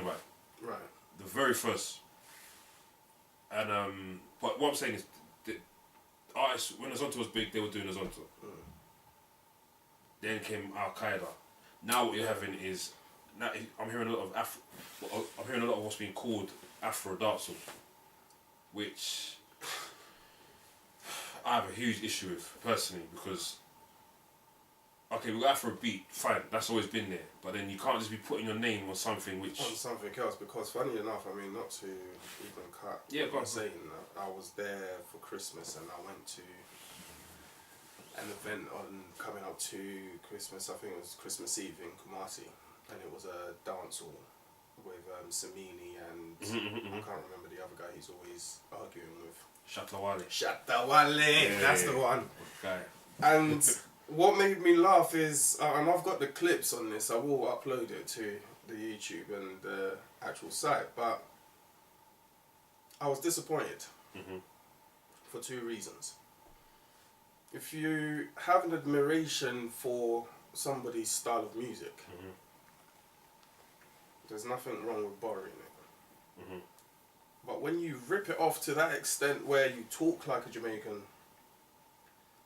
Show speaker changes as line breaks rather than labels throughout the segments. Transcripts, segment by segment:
talking about it.
Right.
The very first. And but what I'm saying is, the artists, when Azonto was big, they were doing Azonto. Then came Al Qaeda. Now what you're having is, now I'm hearing a lot of I'm hearing a lot of what's being called Afro dancehall, which I have a huge issue with personally, because okay, we got AfroBeat, fine, that's always been there, but then you can't just be putting your name on something which...
On something else, because funny enough, I mean, not to even cut...
Yeah, go on.
Saying that, I was there for Christmas and I went to an event on coming up to Christmas, I think it was Christmas Eve in Kumasi, and it was a dance hall with Samini and I can't remember the other guy he's always arguing with. Shatawale, that's the one.
Okay.
And what made me laugh is, and I've got the clips on this, I will upload it to the YouTube and the actual site, but I was disappointed for two reasons. If you have an admiration for somebody's style of music, there's nothing wrong with borrowing it. But when you rip it off to that extent where you talk like a Jamaican,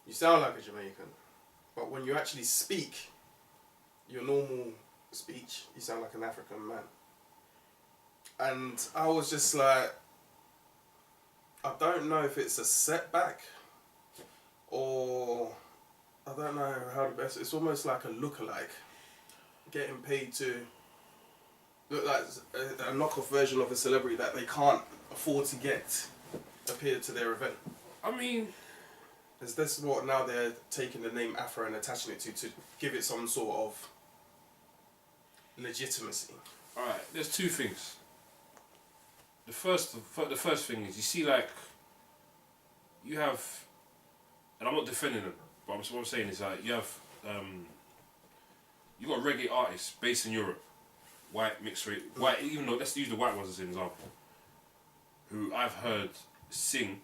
you sound like a Jamaican, but when you actually speak your normal speech, you sound like an African man. And I was just like, I don't know if it's a setback or I don't know how the best, it's almost like a lookalike, getting paid to look like a knockoff version of a celebrity that they can't afford to get appear to their event.
I mean,
is this what now they're taking the name Afro and attaching it to give it some sort of legitimacy?
alright, there's two things. The first thing is, you see, like, you have, and I'm not defending them, but what I'm saying is, like, you have, you got reggae artists based in Europe, white, mixed race, white, even though, let's use the white ones as an example, who I've heard sing,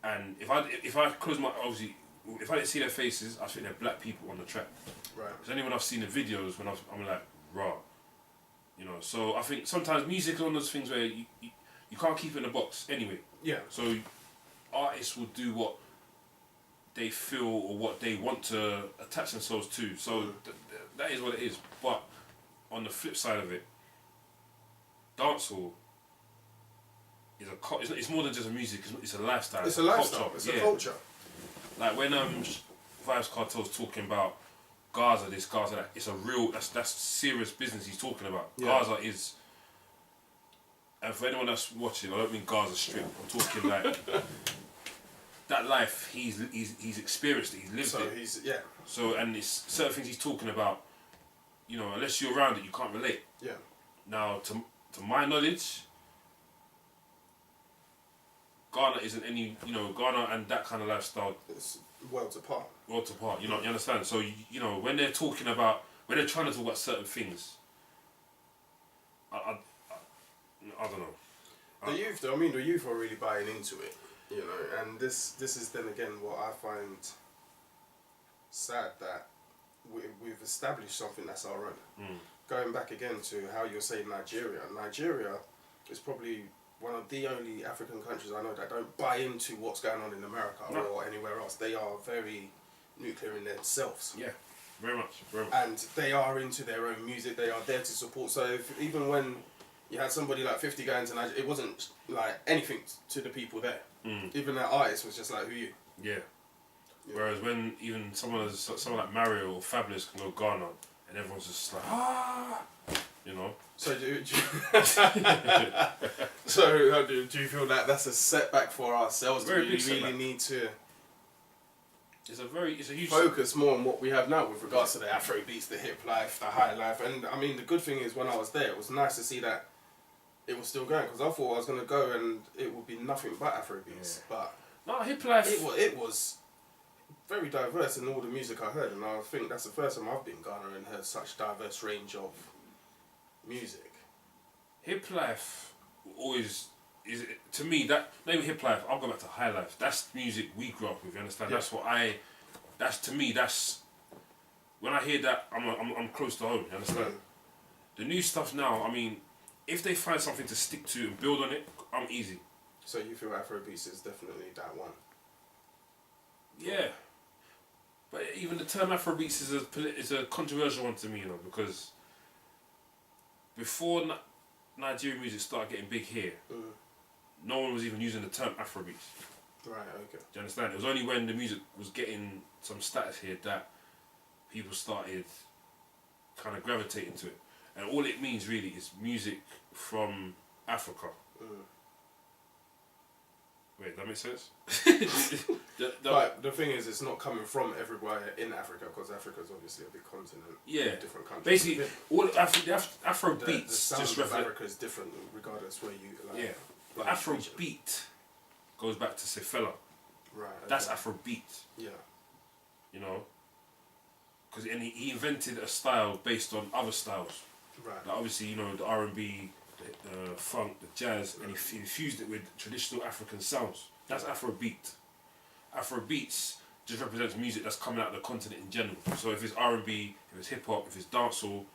and if I close my, obviously, if I didn't see their faces, I think they're black people on the track.
Right.
Because anyone I've seen the videos, when I'm like, raw. You know, so I think sometimes music is one of those things where you can't keep it in a box anyway.
Yeah.
So artists will do what they feel or what they want to attach themselves to. So that is what it is. But on the flip side of it, dancehall is it's more than just a music. It's a lifestyle.
It's a lifestyle.
Culture.
It's a culture.
Like when Vibes Cartel's talking about Gaza this, Gaza that, it's a real, that's serious business he's talking about. Yeah. Gaza is, and for anyone that's watching, I don't mean Gaza Strip, I'm talking like that life, he's experienced it, he's lived it. So, and it's certain things he's talking about, you know, unless you're around it, you can't relate.
Yeah.
Now, to my knowledge, Ghana isn't any, you know, Ghana and that kind of lifestyle.
It's worlds apart.
Worlds apart, you know, you understand? So, you know, when they're talking about, when they're trying to talk about certain things, I don't know.
The youth are really buying into it, you know, and this is then again what I find sad, that we've established something that's our own. Going back again to how you're saying Nigeria is probably one of the only African countries I know that don't buy into what's going on in America or anywhere else. They are very nuclear in themselves.
Yeah, very much.
And they are into their own music. They are there to support. So even when you had somebody like 50 going to Nigeria, it wasn't like anything to the people there. Even that artist was just like, who you? Yeah.
Whereas when even someone like Mario or Fabulous can go Ghana, and everyone's just like, you know.
So do you feel that that's a setback for ourselves?
Very
do
big
we really
setback.
Need to
it's a huge
focus more on what we have now with regards to the AfroBeats, the hip life, the high life? And I mean, the good thing is when I was there, it was nice to see that it was still going, because I thought I was going to go and it would be nothing but AfroBeats. But
no, hip life.
It was very diverse in all the music I heard, and I think that's the first time I've been Ghana and heard such diverse range of music.
Hip life always is, to me, that not even hip life. I'll go back to high life. That's music we grew up with. You understand? Yeah. That's to me. That's when I hear that, I'm close to home. You understand? The new stuff now, I mean, if they find something to stick to and build on it, I'm easy.
So you feel AfroBeats is definitely that one?
Yeah. But even the term AfroBeats is a controversial one to me, you know, because before Nigerian music started getting big here, no one was even using the term AfroBeats.
Right, okay.
Do you understand? It was only when the music was getting some status here that people started kind of gravitating to it. And all it means really is music from Africa. Wait, that makes sense?
But the thing is, it's not coming from everywhere in Africa, because Africa is obviously a big continent.
Yeah.
Different countries.
Basically, all the Afrobeats
the sound
just
of Africa is different regardless where you like.
Yeah. But Afrobeat goes back to Sefela.
Right. Okay.
That's Afrobeat.
Yeah.
You know? Because he invented a style based on other styles.
Right.
Like obviously, you know, the R&B, the funk, the jazz, and he infused it with traditional African sounds. That's Afrobeat. Afrobeats just represents music that's coming out of the continent in general. So if it's R&B, if it's hip hop, if it's dancehall,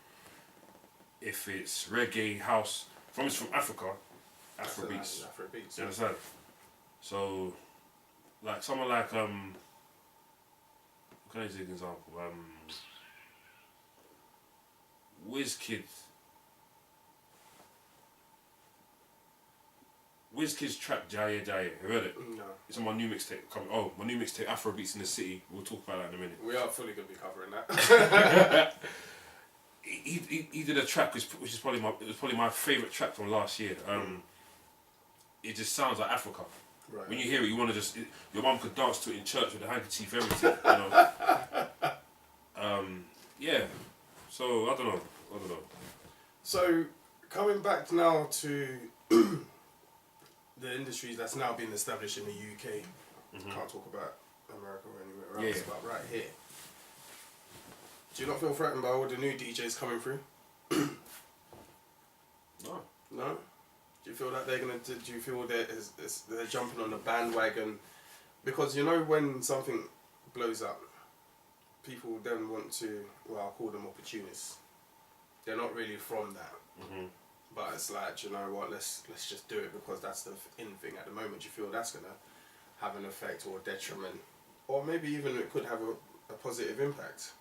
if it's reggae, house, from it's from Africa, Afrobeats.
Afrobeats.
You understand? So, like someone like what can I use an example? Wizkid's track Jaya Jaya. You heard it?
No.
It's on my new mixtape. My new mixtape Afrobeats in the City. We'll talk about that in a minute.
We are fully going to be covering that.
he did a track which is probably my favourite track from last year. It just sounds like Africa.
Right.
When you hear it, you want to just your mum could dance to it in church with a handkerchief, everything. You know. Yeah. So I don't know.
So coming back now to the industries that's now been established in the UK. Can't talk about America or anywhere else, but right here. Do you not feel threatened by all the new DJs coming through?
No.
No? Do you feel that they're gonna? Do you feel that they're jumping on the bandwagon? Because you know when something blows up, people then want to. Well, I'll call them opportunists. They're not really from that. But it's like, you know what? Let's just do it because that's the in thing at the moment. Do you feel that's gonna have an effect or detriment, or maybe even it could have a positive impact?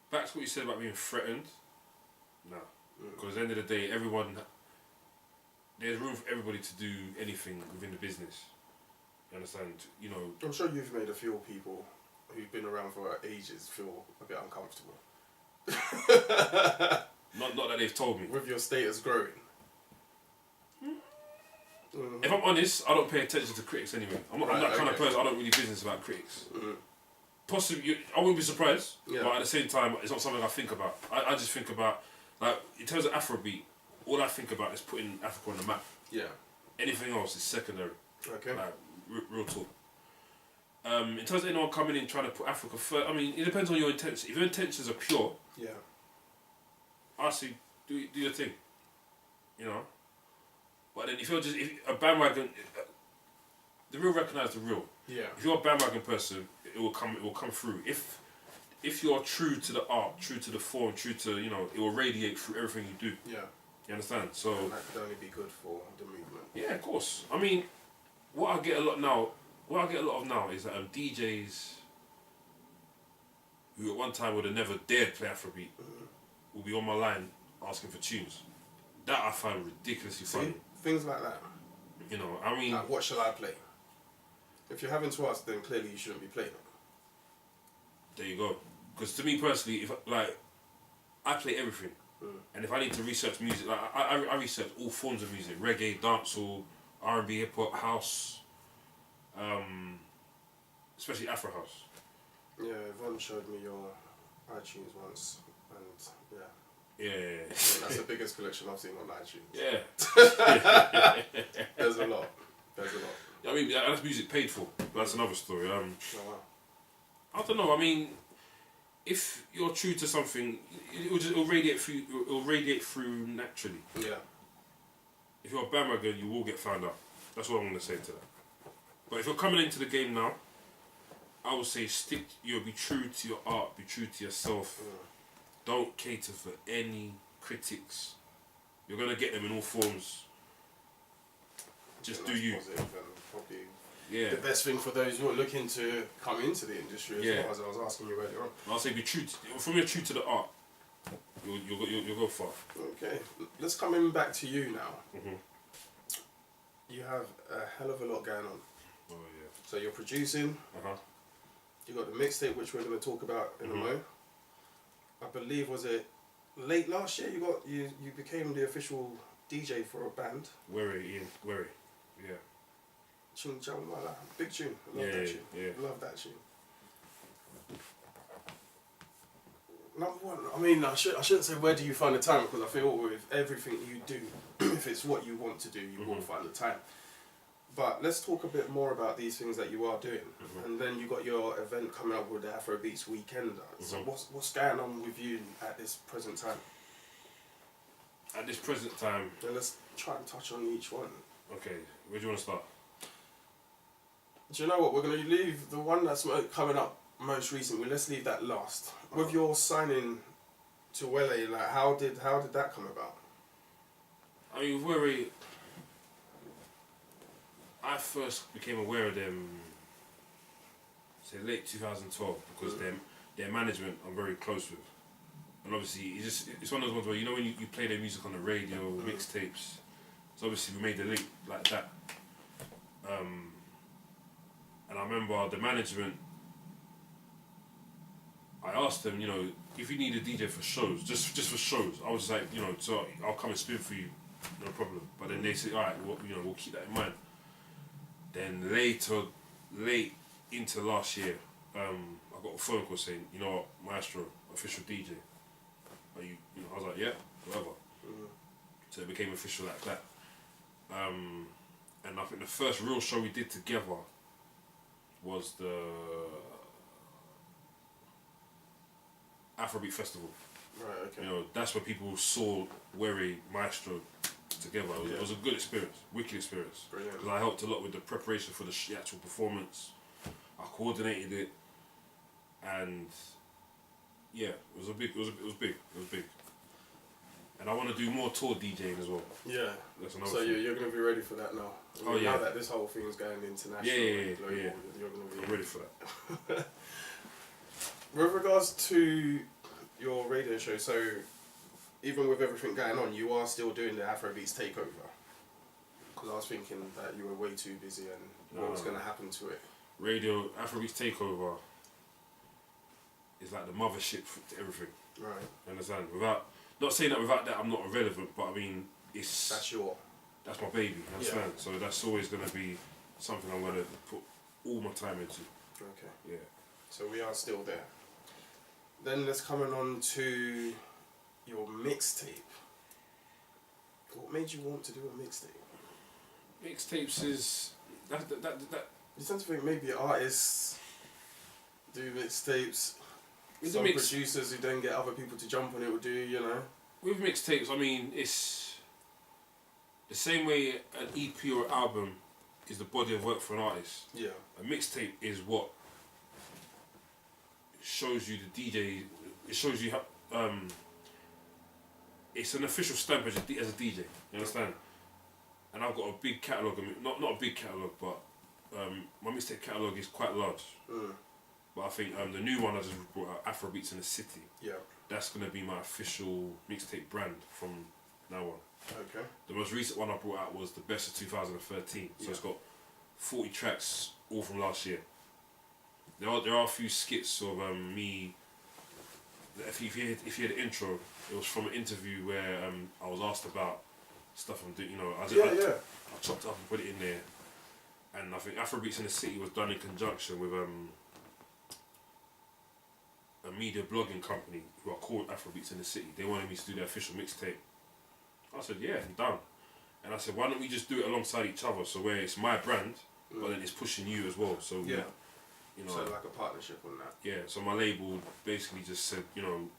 Back to what you said about being threatened. No, because at the end of the day, there's room for everybody to do anything within the business. You understand? You know.
I'm sure you've made a few people who've been around for ages feel a bit uncomfortable.
Not that they've told me.
With your status growing.
If I'm honest, I don't pay attention to critics anyway. I'm that kind of person. I don't really business about critics. Possibly, I wouldn't be surprised, but at the same time, it's not something I think about. I just think about, like, in terms of Afrobeat, all I think about is putting Africa on the map.
Yeah.
Anything else is secondary.
Okay.
Like, real talk. In terms of anyone coming in trying to put Africa first, I mean, it depends on your intentions. If your intentions are pure, I say, do your thing. You know? But then if you're just a bandwagon, the real recognise the real.
Yeah.
If you're a bandwagon person, it will come through. If you're true to the art, true to the form, true to, you know, it will radiate through everything you do.
Yeah.
You understand? So
and that could only be good for the movement.
Yeah, of course. I mean, what I get a lot of now is that DJs who at one time would have never dared play Afrobeat will be on my line asking for tunes. That I find ridiculously funny.
Things like that.
You know, I mean,
like, what shall I play? If you're having to ask, then clearly you shouldn't be playing it.
There you go. Because to me personally, if I play everything, and if I need to research music, like I research all forms of music: reggae, dancehall, R&B, hip hop, house, especially Afro house.
Yeah, Yvonne showed me your iTunes once, and yeah.
Yeah.
That's the biggest collection I've seen on iTunes.
Yeah.
There's a lot.
I mean, that's music paid for. But that's another story.
Oh, wow.
I don't know. I mean, if you're true to something, it'll radiate through. It'll radiate through naturally.
Yeah.
If you're a bandwagon, you will get found out. That's what I'm gonna say to that. But if you're coming into the game now, I would say be true to your art, be true to yourself. Don't cater for any critics. You're gonna get them in all forms. Just do you.
Positive and probably
the
best thing for those who are looking to come into the industry as well, as I was asking you earlier on.
I'll say be true. From you're true to the art, you'll go far.
Okay, let's come in back to you now. You have a hell of a lot going on.
Oh yeah.
So you're producing. You got the mixtape, which we're going to talk about in a moment. I believe, was it late last year? You became the official DJ for a band.
Worry, yeah.
Ching Chang Wala, big tune. I love that tune. Love that tune. Number one, I mean, I shouldn't say where do you find the time, because I feel with everything you do, if it's what you want to do, you will find the time. But let's talk a bit more about these things that you are doing. And then you got your event coming up with the AfroBeats Weekender. So what's going on with you at this present time?
At this present time...
Then let's try and touch on each one.
Okay, where do you want to start?
Do you know what? We're going to leave the one that's coming up most recently. Let's leave that last. With your signing to Wele, like how did that come about?
I mean, Worry... I first became aware of them, say late 2012, because their management I'm very close with, and obviously it's one of those ones where, you know, when you play their music on the radio, mixtapes, so obviously we made the link like that. And I remember the management, I asked them, you know, if you need a DJ for shows, just for shows, I was just like, you know, so I'll come and spin for you, no problem. But then they said, all right, well, you know, we'll keep that in mind. Then late into last year, I got a phone call saying, you know what, Maestro, official DJ. Are you know, I was like, yeah, whatever. So it became official like that. And I think the first real show we did together was the AfroBeats Festival.
Right, okay.
You know, that's where people saw Worry, Maestro together. It was a good experience, wicked experience.
Brilliant.
Because I helped a lot with the preparation for the actual performance. I coordinated it, and yeah, it was big. And I want to do more tour DJing as well.
Yeah.
That's another
so
thing.
you're going to be ready for that now. Now that this whole thing is going international, global, you're going to be
ready for that.
With regards to your radio show, so even with everything going on, you are still doing the AfroBeats Takeover. Because I was thinking that you were way too busy and what was going to happen to it.
Radio, AfroBeats Takeover is like the mothership to everything.
Right.
You understand? Not saying that without that I'm not irrelevant, but I mean, that's my baby, you understand? So that's always going to be something I'm going to put all my time into.
Okay.
Yeah.
So we are still there. Then let's come on to your mixtape. What made you want to do a mixtape?
Mixtapes is that.
You tend to think maybe artists do mixtapes. Some producers who then get other people to jump on it will do, you know.
With mixtapes, I mean, it's the same way an EP or album is the body of work for an artist. Yeah. A mixtape is what shows you the DJ. It shows you how. It's an official stamp as a DJ. You understand? And I've got a big catalogue. Not a big catalogue, but my mixtape catalogue is quite large. But I think the new one I just brought out, AfroBeats in the City. Yeah. That's gonna be my official mixtape brand from now on. Okay. The most recent one I brought out was the best of 2013. So it's got 40 tracks, all from last year. There are a few skits of me. If you hear the intro, it was from an interview where I was asked about stuff I'm doing. You know, I chopped it up and put it in there. And I think AfroBeats in the City was done in conjunction with a media blogging company who are called AfroBeats in the City. They wanted me to do their official mixtape. I said, yeah, I'm done. And I said, why don't we just do it alongside each other, so where it's my brand, but then it's pushing you as well. So you know,
so like a partnership on that.
Yeah. So my label basically just said, you know,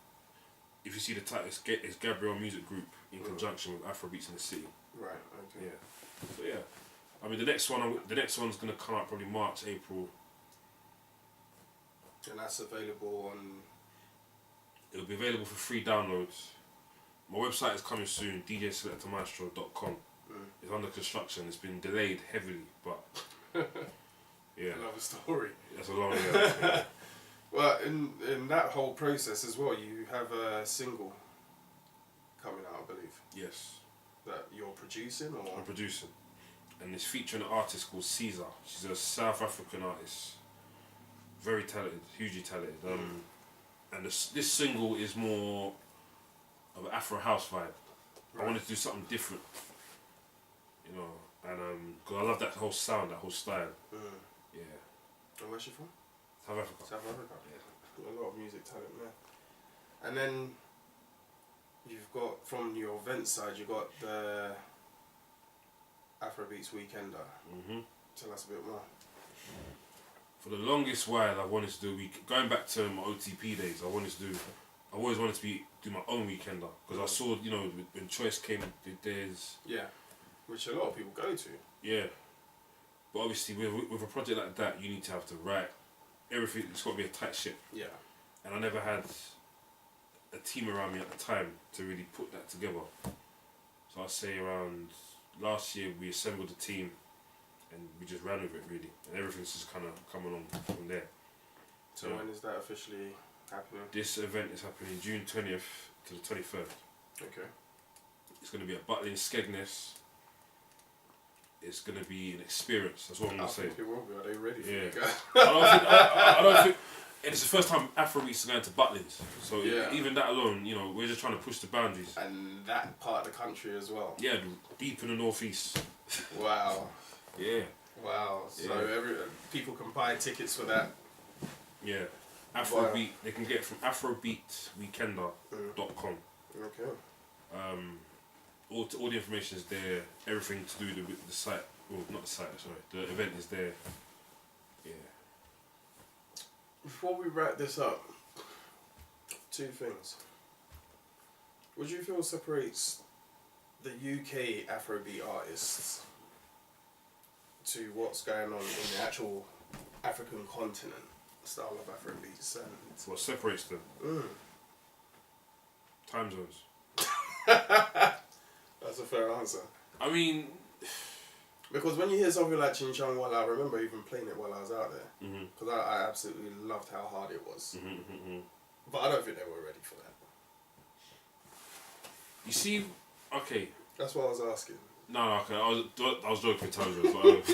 if you see the title, it's Gabriel Music Group in conjunction with AfroBeats in the City.
Right. Okay.
Yeah. So yeah, I mean the next one's gonna come out probably March, April.
And that's available on...
It'll be available for free downloads. My website is coming soon, djselectamaestro.com. It's under construction. It's been delayed heavily, but yeah.
Another story.
That's a long way.
Well, in that whole process as well, you have a single coming out, I believe.
Yes.
That you're producing, or?
I'm producing. And it's featuring an artist called Caesar. She's a South African artist. Very talented, hugely talented. And this single is more of an Afro house vibe. Right. I wanted to do something different. You know, and because I love that whole sound, that whole style. Yeah.
And where's she from?
South Africa.
South Africa.
Yeah.
A lot of music talent there. And then you've got, from your event side, you've got the AfroBeats Weekender. Tell us a bit more.
For the longest while, I wanted to do going back to my OTP days. I always wanted to do my own weekender, because I saw, you know, when Choice came, there's
which a lot of people go to.
Yeah, but obviously with a project like that, you need to have to write everything. It's got to be a tight ship.
Yeah,
and I never had a team around me at the time to really put that together. So I'd say around last year we assembled a team, and we just ran with it really, and everything's just kind of coming on from there.
So when is that officially happening?
This event is happening June 20th to the 23rd.
Okay.
It's going to be at Butlin Skegness. It's going to be an experience. That's what I'm going to say.
I think it will be. Are they ready for it?
I don't think. And it's the first time AfroBeats are going to Butlins. So even that alone, you know, we're just trying to push the boundaries.
And that part of the country as well.
Yeah, deep in the northeast.
Wow.
Yeah.
Wow. So people can buy tickets for that.
Yeah. AfroBeat. They can get it from AfroBeatsWeekender.com.
Okay.
All the information is there. Everything to do with the site. Well, not the site. Sorry. The event is there. Yeah.
Before we wrap this up, two things. What do you feel separates the UK Afrobeat artists to what's going on in the actual African continent style of Afrobeats? And
what separates them? Time zones.
That's a fair answer.
I mean,
because when you hear something like Ching Chang Walla, I remember even playing it while I was out there, because I absolutely loved how hard it was. But I don't think they were ready for that.
You see, okay.
That's what I was asking.
No, okay. I was joking with time zones, but with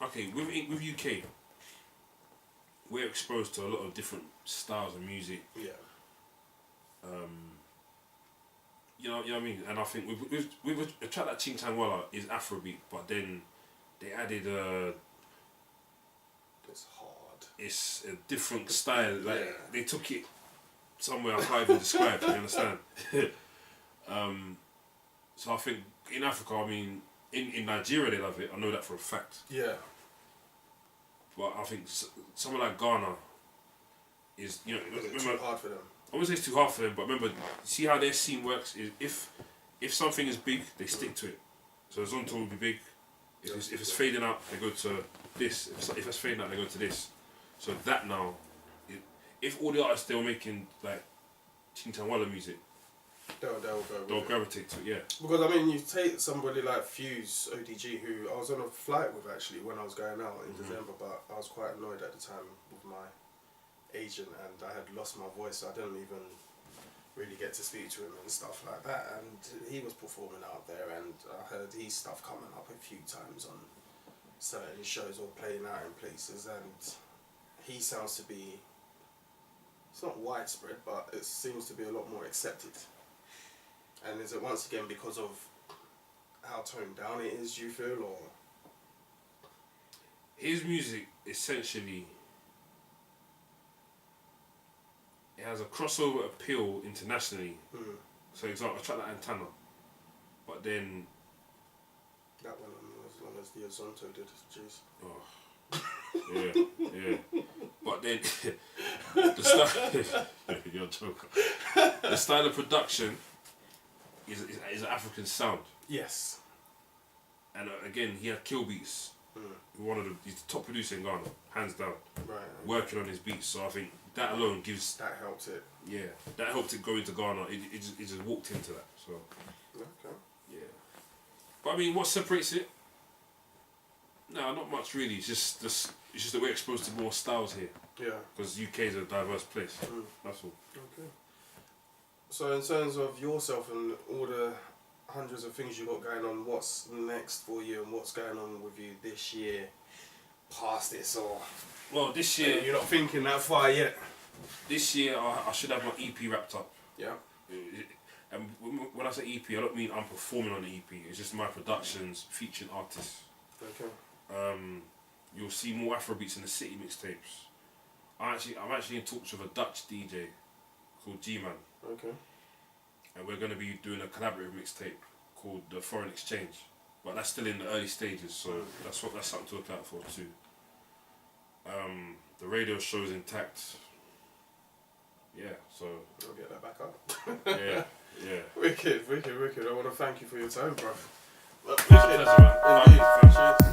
okay, with UK, we're exposed to a lot of different styles of music.
Yeah.
You know what I mean? And I think with a track like Ching Chang Walla is Afrobeat, but then they added
it's hard.
It's a different style. Like they took it somewhere I can't even describe. You understand? So I think in Africa, I mean, in Nigeria they love it. I know that for a fact.
Yeah.
But I think someone like Ghana is, you know,
it's too hard for them.
I wouldn't say it's too hard for them, but remember, see how their scene works is if something is big, they stick to it. So the Zonto will be big. If it's fading out, they go to this. If it's fading out, they go to this. So that now, if all the artists they were making like Ching Chang Walla music, they'll gravitate to it. Yeah.
Because I mean, you take somebody like Fuse ODG, who I was on a flight with actually when I was going out in December, but I was quite annoyed at the time with my agent, and I had lost my voice, so I didn't even really get to speak to him and stuff like that. And he was performing out there, and I heard his stuff coming up a few times on certain shows or playing out in places, and he sounds to be, it's not widespread, but it seems to be a lot more accepted. And is it once again because of how toned down it is, do you feel, or?
His music essentially, it has a crossover appeal internationally. So example, a track like Antenna, but then
that went on as long as the Azonto did. Jeez.
Oh. Yeah. But then the style, you're a joker. The style of production is an African sound.
Yes.
And again, he had kill beats. He's the top producer in Ghana, hands down.
Right.
Working on his beats, so I think that alone gives.
That helped it.
Yeah, that helped it go into Ghana. It just walked into that. So.
Okay.
Yeah. But I mean, what separates it? No, not much really. It's just that we're exposed to more styles here.
Yeah.
Because UK is a diverse place. That's all.
Okay. So in terms of yourself and all the hundreds of things you got going on, what's next for you and what's going on with you this year, past this or?
Well, this year
you're not thinking that far yet.
This year I should have my EP wrapped up.
Yeah.
And when I say EP, I don't mean I'm performing on the EP. It's just my productions featuring artists.
Okay.
You'll see more AfroBeats in the City mixtapes. I'm actually in talks with a Dutch DJ called G-Man.
Okay.
And we're going to be doing a collaborative mixtape called The Foreign Exchange. But that's still in the early stages, so that's something to look out for too. The radio show's intact. Yeah, so...
I'll get that back up.
Yeah.
Wicked. I want to thank you for your time, bro.
Pleasure, man.
Indeed.